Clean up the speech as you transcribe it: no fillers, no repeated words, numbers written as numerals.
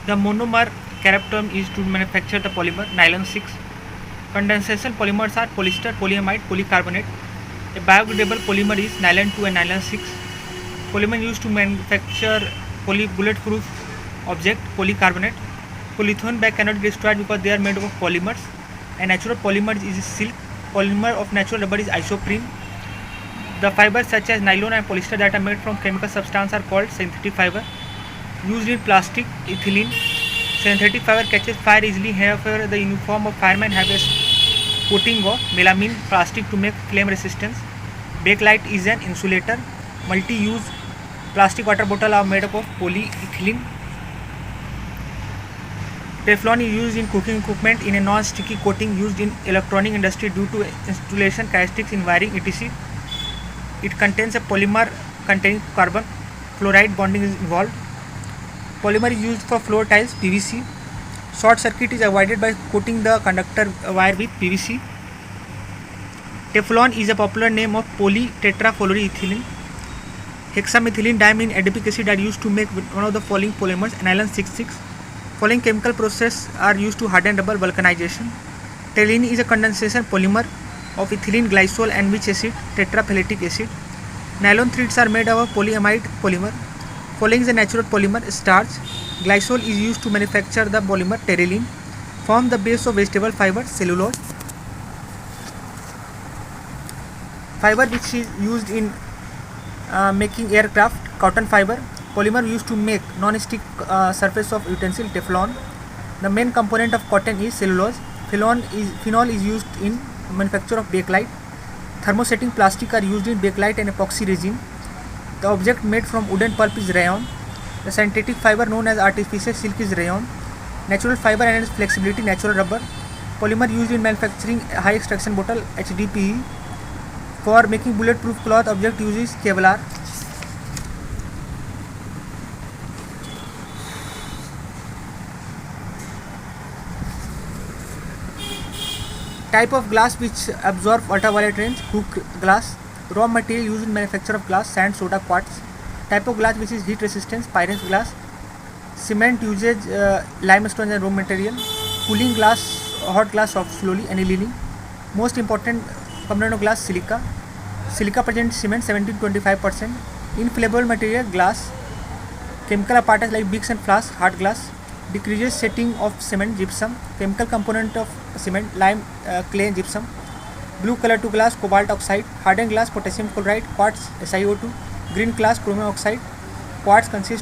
The monomer characteristic is to manufacture the polymer nylon 6. Condensation polymers are polyester, polyamide, polycarbonate. A biodegradable polymer is nylon 2 and nylon 6. Polymer used to manufacture bulletproof object, polycarbonate. Polyethylene bag cannot be destroyed because they are made of polymers. A natural polymer is silk. Polymer of natural rubber is isoprene. The fibers such as nylon and polyester that are made from chemical substance are called synthetic fiber. Used in plastic, ethylene. Synthetic fiber catches fire easily. However, the uniform of firemen have a coating of melamine plastic to make flame resistance. Bakelite is an insulator. Multi-use plastic water bottles are made up of polyethylene. Teflon is used in cooking equipment in a non-sticky coating used in electronic industry due to insulation characteristics in wiring etc. It contains a polymer containing carbon fluoride bonding is involved. Polymer is used for floor tiles PVC. Short circuit is avoided by coating the conductor wire with PVC. Teflon is a popular name of polytetrafluoroethylene. Hexamethylene diamine adipic acid are used to make one of the following polymers: nylon 6,6. Following chemical process are used to harden rubber vulcanization. Toluene is a condensation polymer of ethylene glycol and which acid tetraphthalate acid. Nylon threads are made of polyamide polymer. Following is a natural polymer starch. Glycol is used to manufacture the polymer terylene. Form the base of vegetable fiber cellulose. Fiber which is used in making aircraft cotton fiber. Polymer used to make non-stick surface of utensil Teflon. The main component of cotton is cellulose. Phenol is used in manufacture of bakelite. Thermosetting plastic are used in bakelite and epoxy resin. The object made from wooden pulp is rayon. The synthetic fiber known as artificial silk is rayon. Natural fiber and its flexibility natural rubber. Polymer used in manufacturing high extraction bottle HDPE. For making bulletproof cloth object uses Kevlar. Type of glass which absorb ultraviolet rays: hook glass. Raw material used in manufacture of glass: sand, soda, quartz. Type of glass which is heat resistant: Pyrex glass. Cement usage: limestone and raw material. Cooling glass: hot glass soft slowly, annealing. Most important component of glass: silica. Silica present cement 17-25%. Inflammable material: glass. Chemical apparatus like bricks and flask: hard glass. Decreases setting of cement: gypsum. Chemical component of cement: lime, clay and gypsum. Blue color to glass: cobalt oxide. Hardened glass: potassium chloride, quartz, SiO2. Green glass: chromium oxide. Quartz consists